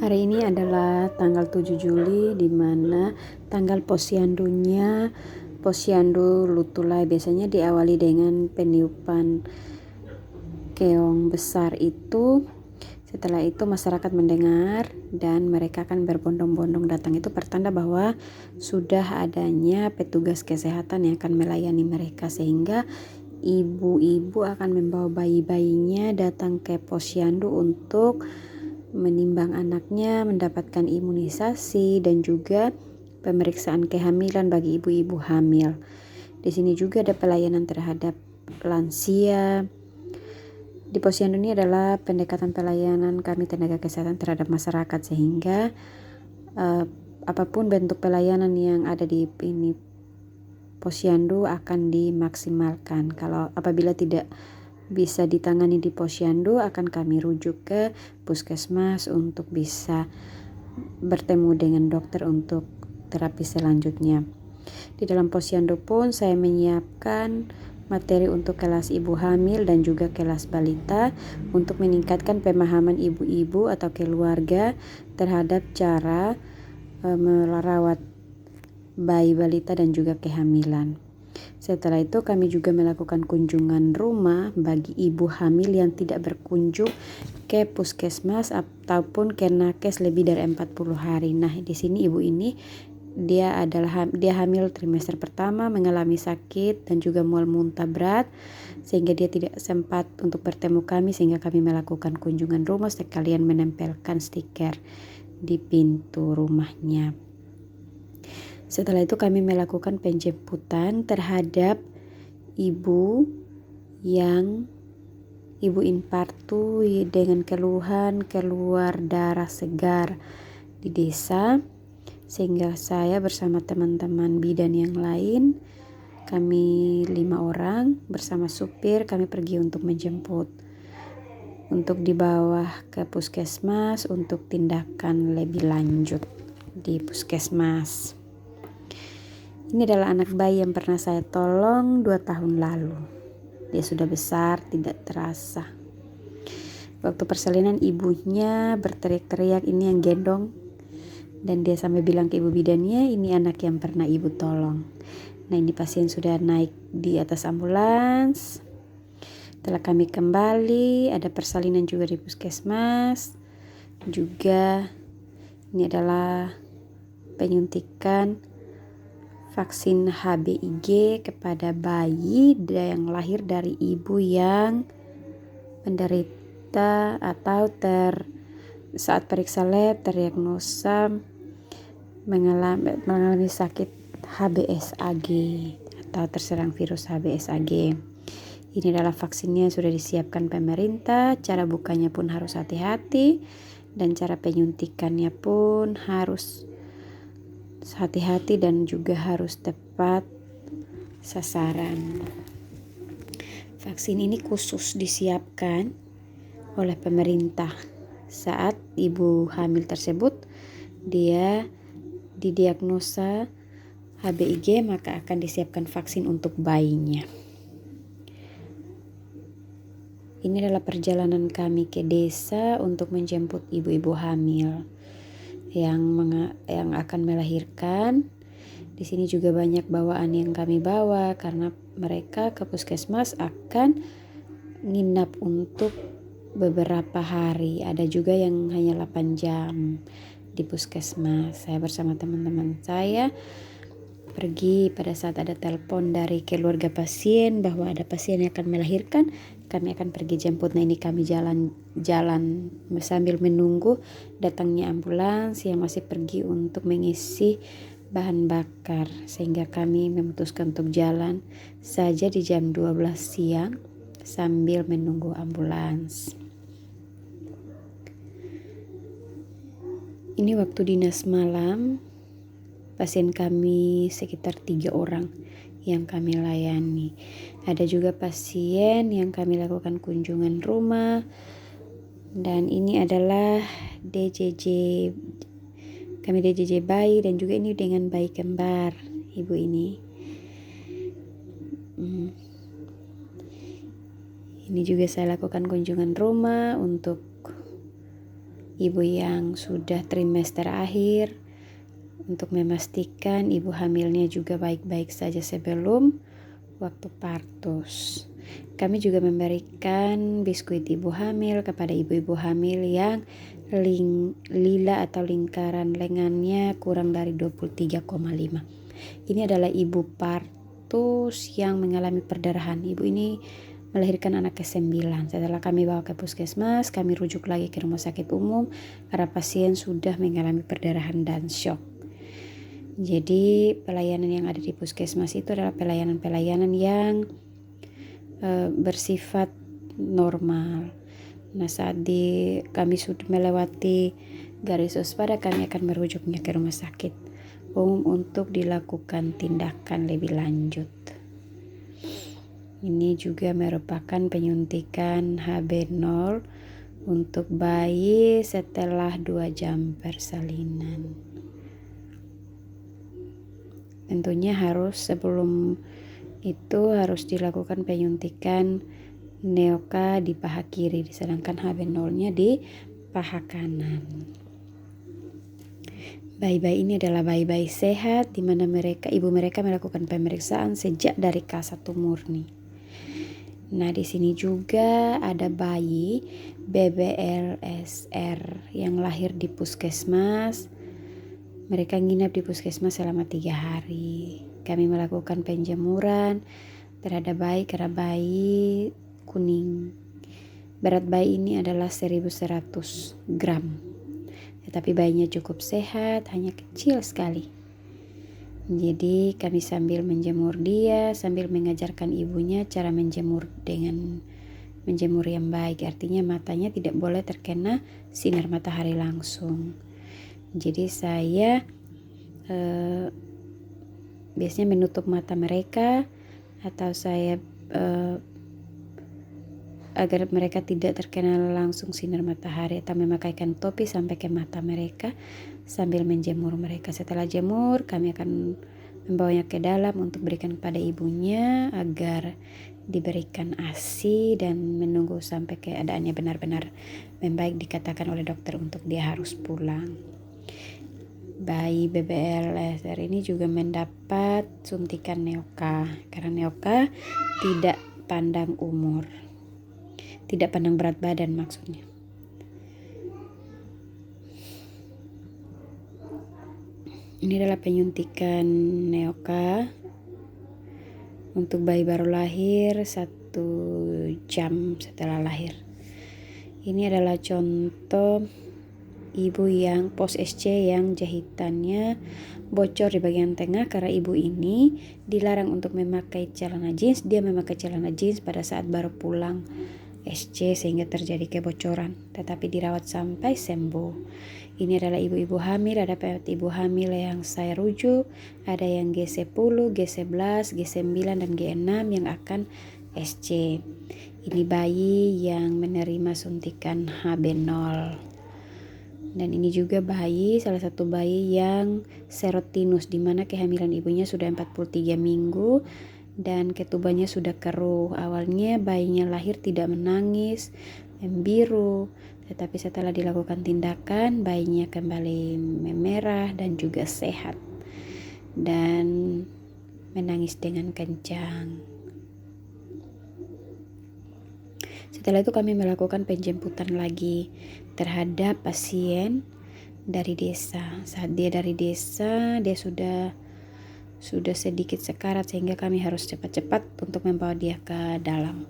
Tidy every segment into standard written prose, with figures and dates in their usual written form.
Hari ini adalah tanggal 7 Juli di mana tanggal Posyandu Lutulai biasanya diawali dengan peniupan keong besar itu. Setelah itu masyarakat mendengar dan mereka akan berbondong-bondong datang. Itu pertanda bahwa sudah adanya petugas kesehatan yang akan melayani mereka, sehingga ibu-ibu akan membawa bayi-bayinya datang ke posyandu untuk menimbang anaknya, mendapatkan imunisasi dan juga pemeriksaan kehamilan bagi ibu-ibu hamil. Di sini juga ada pelayanan terhadap lansia. Di posyandu ini adalah pendekatan pelayanan kami tenaga kesehatan terhadap masyarakat, sehingga apapun bentuk pelayanan yang ada di ini posyandu akan dimaksimalkan. Kalau apabila tidak bisa ditangani di posyandu, akan kami rujuk ke puskesmas untuk bisa bertemu dengan dokter untuk terapi selanjutnya. Di dalam posyandu pun saya menyiapkan materi untuk kelas ibu hamil dan juga kelas balita untuk meningkatkan pemahaman ibu-ibu atau keluarga terhadap cara merawat bayi balita dan juga kehamilan. Setelah itu kami juga melakukan kunjungan rumah bagi ibu hamil yang tidak berkunjung ke puskesmas ataupun ke nakes lebih dari 40 hari. Nah, di sini ibu ini dia hamil trimester pertama, mengalami sakit dan juga mual muntah berat, sehingga dia tidak sempat untuk bertemu kami, sehingga kami melakukan kunjungan rumah sekalian menempelkan stiker di pintu rumahnya. Setelah itu kami melakukan penjemputan terhadap ibu infartu dengan keluhan keluar darah segar di desa, sehingga saya bersama teman-teman bidan yang lain, kami 5 orang bersama supir, kami pergi untuk menjemput, untuk dibawa ke puskesmas untuk tindakan lebih lanjut di puskesmas. Ini adalah anak bayi yang pernah saya tolong 2 tahun lalu. Dia sudah besar, tidak terasa. Waktu persalinan ibunya berteriak-teriak, ini yang gendong. Dan dia sampai bilang ke ibu bidannya, ini anak yang pernah ibu tolong. Nah, ini pasien sudah naik di atas ambulans. Setelah kami kembali, ada persalinan juga di puskesmas. Juga ini adalah penyuntikan vaksin HBIG kepada bayi yang lahir dari ibu yang menderita atau saat periksa lab terdiagnosa mengalami sakit HBsAg atau terserang virus HBsAg. Ini adalah vaksinnya sudah disiapkan pemerintah. Cara bukanya pun harus hati-hati dan cara penyuntikannya pun harus hati-hati dan juga harus tepat sasaran. Vaksin ini khusus disiapkan oleh pemerintah saat ibu hamil tersebut dia didiagnosa HBIG, maka akan disiapkan vaksin untuk bayinya. Ini adalah perjalanan kami ke desa untuk menjemput ibu-ibu hamil yang akan melahirkan. Di sini juga banyak bawaan yang kami bawa karena mereka ke puskesmas akan nginap untuk beberapa hari. Ada juga yang hanya 8 jam di puskesmas. Saya bersama teman-teman saya pergi pada saat ada telepon dari keluarga pasien bahwa ada pasien yang akan melahirkan, kami akan pergi jemput. Nah, ini kami jalan sambil menunggu datangnya ambulans yang masih pergi untuk mengisi bahan bakar, sehingga kami memutuskan untuk jalan saja di jam 12 siang sambil menunggu ambulans. Ini waktu dinas malam. Pasien kami sekitar 3 orang yang kami layani. Ada juga pasien yang kami lakukan kunjungan rumah. Dan ini adalah DJJ, kami DJJ bayi, dan juga ini dengan bayi kembar ibu ini. Ini juga saya lakukan kunjungan rumah untuk ibu yang sudah trimester akhir, untuk memastikan ibu hamilnya juga baik-baik saja sebelum waktu partus. Kami juga memberikan biskuit ibu hamil kepada ibu-ibu hamil yang lila atau lingkaran lengannya kurang dari 23,5. Ini adalah ibu partus yang mengalami perdarahan. Ibu ini melahirkan anak ke-9. Setelah kami bawa ke puskesmas, kami rujuk lagi ke rumah sakit umum karena pasien sudah mengalami perdarahan dan shock. Jadi pelayanan yang ada di puskesmas itu adalah pelayanan-pelayanan yang bersifat normal. Nah, saat kami sudah melewati garis waspada, kami akan merujuknya ke rumah sakit umum untuk dilakukan tindakan lebih lanjut. Ini juga merupakan penyuntikan HB0 untuk bayi setelah 2 jam persalinan. Tentunya sebelum itu harus dilakukan penyuntikan neoka di paha kiri, sedangkan HB0-nya di paha kanan. Bayi-bayi ini adalah bayi-bayi sehat di mana ibu mereka melakukan pemeriksaan sejak dari K1 murni. Nah, di sini juga ada bayi BBLSR yang lahir di puskesmas. Mereka nginap di puskesmas selama 3 hari. Kami melakukan penjemuran terhadap bayi karena bayi kuning. Berat bayi ini adalah 1100 gram. Tetapi bayinya cukup sehat, hanya kecil sekali. Jadi kami sambil menjemur dia, sambil mengajarkan ibunya cara menjemur dengan menjemur yang baik. Artinya matanya tidak boleh terkena sinar matahari langsung. Jadi saya biasanya menutup mata mereka, atau saya agar mereka tidak terkena langsung sinar matahari, atau memakaikan topi sampai ke mata mereka sambil menjemur mereka. Setelah jemur, kami akan membawanya ke dalam untuk berikan kepada ibunya agar diberikan ASI dan menunggu sampai keadaannya benar-benar membaik, dikatakan oleh dokter untuk dia harus pulang. Bayi BBLSR ini juga mendapat suntikan neoka karena neoka tidak pandang umur, tidak pandang berat badan maksudnya. Ini adalah penyuntikan neoka untuk bayi baru lahir 1 jam setelah lahir. Ini adalah contoh ibu yang post SC yang jahitannya bocor di bagian tengah karena ibu ini dilarang untuk memakai celana jeans. Dia memakai celana jeans pada saat baru pulang SC sehingga terjadi kebocoran, tetapi dirawat sampai sembuh. Ini adalah ibu-ibu hamil. Ada 4 ibu hamil yang saya rujuk, ada yang G10, G11, G9 dan G6 yang akan SC. Ini bayi yang menerima suntikan HB0. Dan ini juga salah satu bayi yang serotinus, di mana kehamilan ibunya sudah 43 minggu dan ketubannya sudah keruh. Awalnya bayinya lahir tidak menangis, membiru, tetapi setelah dilakukan tindakan bayinya kembali memerah dan juga sehat dan menangis dengan kencang. Setelah itu kami melakukan penjemputan lagi terhadap pasien dari desa. Saat dia dari desa, dia sudah sedikit sekarat sehingga kami harus cepat-cepat untuk membawa dia ke dalam.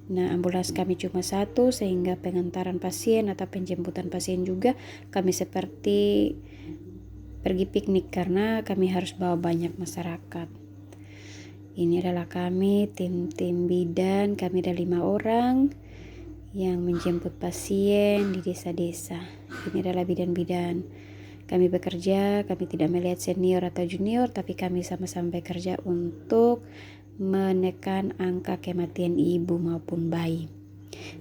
Nah, ambulans kami cuma 1 sehingga pengantaran pasien atau penjemputan pasien juga kami seperti pergi piknik karena kami harus bawa banyak masyarakat. Ini adalah kami tim bidan. Kami ada 5 orang yang menjemput pasien di desa-desa. Ini adalah bidan-bidan. Kami bekerja, kami tidak melihat senior atau junior, tapi kami sama-sama bekerja untuk menekan angka kematian ibu maupun bayi.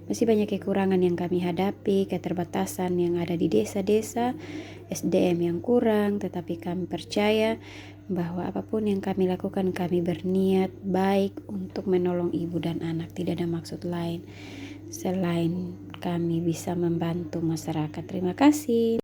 Masih banyak kekurangan yang kami hadapi, keterbatasan yang ada di desa-desa, SDM yang kurang, tetapi kami percaya bahwa apapun yang kami lakukan, kami berniat baik untuk menolong ibu dan anak, tidak ada maksud lain. selain kami bisa membantu masyarakat. Terima kasih.